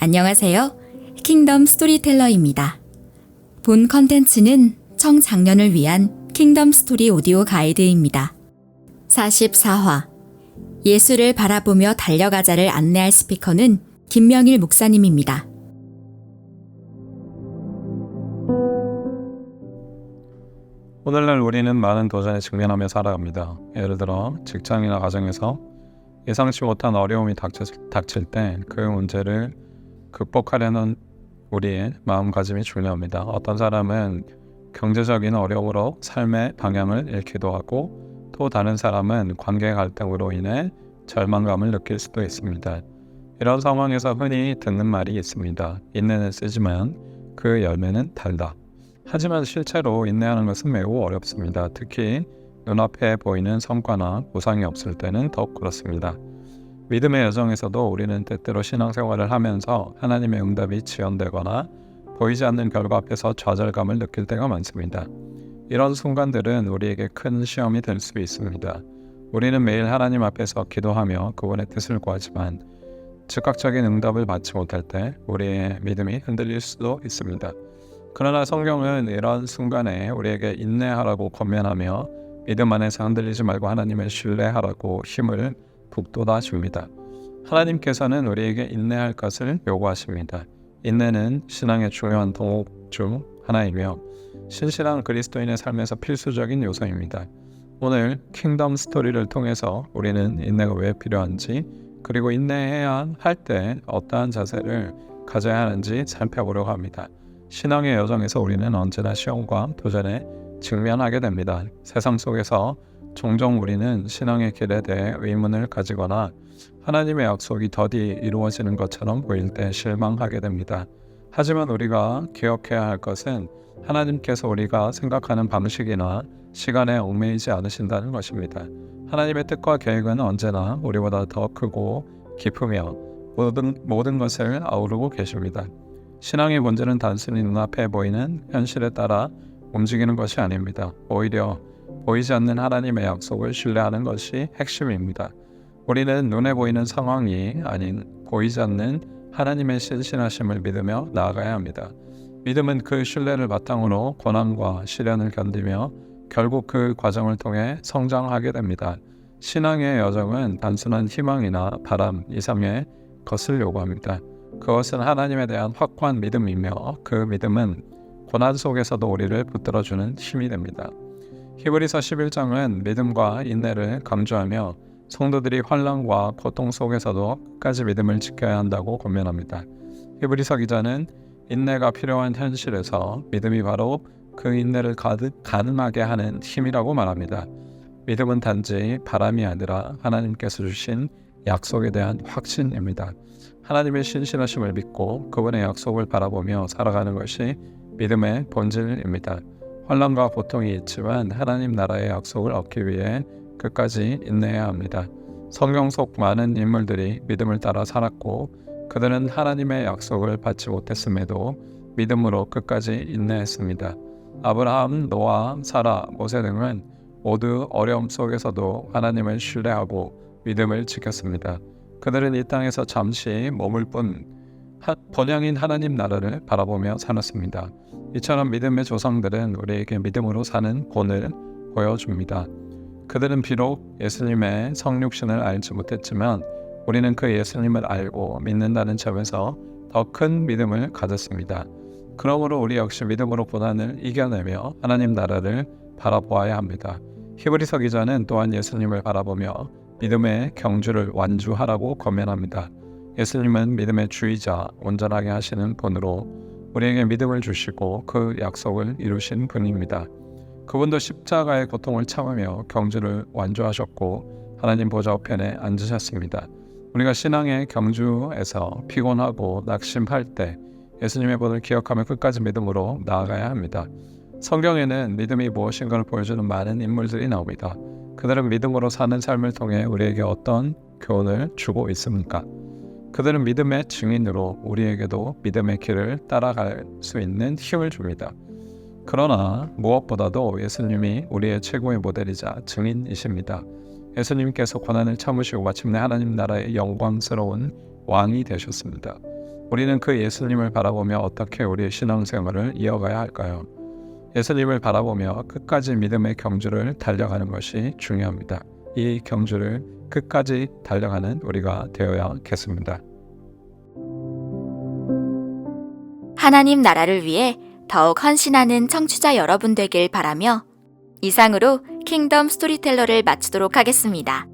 안녕하세요. 킹덤 스토리텔러입니다. 본 컨텐츠는 청장년을 위한 킹덤 스토리 오디오 가이드입니다. 44화 예수를 바라보며 달려가자를 안내할 스피커는 김명일 목사님입니다. 오늘날 우리는 많은 도전에 직면하며 살아갑니다. 예를 들어 직장이나 가정에서 예상치 못한 어려움이 닥칠 때 그 문제를 극복하려는 우리의 마음가짐이 중요합니다. 어떤 사람은 경제적인 어려움으로 삶의 방향을 잃기도 하고 또 다른 사람은 관계 갈등으로 인해 절망감을 느낄 수도 있습니다. 이런 상황에서 흔히 듣는 말이 있습니다. 인내는 쓰지만 그 열매는 달다. 하지만 실제로 인내하는 것은 매우 어렵습니다. 특히 눈앞에 보이는 성과나 보상이 없을 때는 더욱 그렇습니다. 믿음의 여정에서도 우리는 때때로 신앙생활을 하면서 하나님의 응답이 지연되거나 보이지 않는 결과 앞에서 좌절감을 느낄 때가 많습니다. 이런 순간들은 우리에게 큰 시험이 될 수 있습니다. 우리는 매일 하나님 앞에서 기도하며 그분의 뜻을 구하지만 즉각적인 응답을 받지 못할 때 우리의 믿음이 흔들릴 수도 있습니다. 그러나 성경은 이런 순간에 우리에게 인내하라고 권면하며 믿음 안에서 흔들리지 말고 하나님을 신뢰하라고 힘을 북돋아 줍니다. 하나님께서는 우리에게 인내할 것을 요구하십니다. 인내는 신앙의 중요한 덕목 중 하나이며 신실한 그리스도인의 삶에서 필수적인 요소입니다. 오늘 킹덤 스토리를 통해서 우리는 인내가 왜 필요한지 그리고 인내해야 할 때 어떠한 자세를 가져야 하는지 살펴보려고 합니다. 신앙의 여정에서 우리는 언제나 시험과 도전에 직면하게 됩니다. 세상 속에서 종종 우리는 신앙의 길에 대해 의문을 가지거나 하나님의 약속이 더디 이루어지는 것처럼 보일 때 실망하게 됩니다. 하지만 우리가 기억해야 할 것은 하나님께서 우리가 생각하는 방식이나 시간에 얽매이지 않으신다는 것입니다. 하나님의 뜻과 계획은 언제나 우리보다 더 크고 깊으며 모든 것을 아우르고 계십니다. 신앙의 문제는 단순히 눈앞에 보이는 현실에 따라 움직이는 것이 아닙니다. 오히려 보이지 않는 하나님의 약속을 신뢰하는 것이 핵심입니다. 우리는 눈에 보이는 상황이 아닌 보이지 않는 하나님의 신실하심을 믿으며 나아가야 합니다. 믿음은 그 신뢰를 바탕으로 고난과 시련을 견디며 결국 그 과정을 통해 성장하게 됩니다. 신앙의 여정은 단순한 희망이나 바람 이상의 것을 요구합니다. 그것은 하나님에 대한 확고한 믿음이며 그 믿음은 고난 속에서도 우리를 붙들어주는 힘이 됩니다. 히브리서 11장은 믿음과 인내를 강조하며 성도들이 환난과 고통 속에서도 끝까지 믿음을 지켜야 한다고 권면합니다. 히브리서 기자는 인내가 필요한 현실에서 믿음이 바로 그 인내를 가능하게 하는 힘이라고 말합니다. 믿음은 단지 바람이 아니라 하나님께서 주신 약속에 대한 확신입니다. 하나님의 신실하심을 믿고 그분의 약속을 바라보며 살아가는 것이 믿음의 본질입니다. 환난과 고통이 있지만 하나님 나라의 약속을 얻기 위해 끝까지 인내해야 합니다. 성경 속 많은 인물들이 믿음을 따라 살았고 그들은 하나님의 약속을 받지 못했음에도 믿음으로 끝까지 인내했습니다. 아브라함, 노아, 사라, 모세 등은 모두 어려움 속에서도 하나님을 신뢰하고 믿음을 지켰습니다. 그들은 이 땅에서 잠시 머물 뿐 본향인 하나님 나라를 바라보며 살았습니다. 이처럼 믿음의 조상들은 우리에게 믿음으로 사는 본을 보여줍니다. 그들은 비록 예수님의 성육신을 알지 못했지만 우리는 그 예수님을 알고 믿는다는 점에서 더 큰 믿음을 가졌습니다. 그러므로 우리 역시 믿음으로 고난을 이겨내며 하나님 나라를 바라보아야 합니다. 히브리서 기자는 또한 예수님을 바라보며 믿음의 경주를 완주하라고 권면합니다. 예수님은 믿음의 주이자 온전하게 하시는 분으로 우리에게 믿음을 주시고 그 약속을 이루신 분입니다. 그분도 십자가의 고통을 참으며 경주를 완주하셨고 하나님 보좌 우편에 앉으셨습니다. 우리가 신앙의 경주에서 피곤하고 낙심할 때 예수님의 본을 기억하며 끝까지 믿음으로 나아가야 합니다. 성경에는 믿음이 무엇인가를 보여주는 많은 인물들이 나옵니다. 그들은 믿음으로 사는 삶을 통해 우리에게 어떤 교훈을 주고 있습니까? 그들은 믿음의 증인으로 우리에게도 믿음의 길을 따라갈 수 있는 힘을 줍니다. 그러나 무엇보다도 예수님이 우리의 최고의 모델이자 증인이십니다. 예수님께서 고난을 참으시고 마침내 하나님 나라의 영광스러운 왕이 되셨습니다. 우리는 그 예수님을 바라보며 어떻게 우리의 신앙생활을 이어가야 할까요? 예수님을 바라보며 끝까지 믿음의 경주를 달려가는 것이 중요합니다. 이 경주를 끝까지 달려가는 우리가 되어야겠습니다. 하나님 나라를 위해 더욱 헌신하는 청취자 여러분 되길 바라며 이상으로 킹덤 스토리텔러를 마치도록 하겠습니다.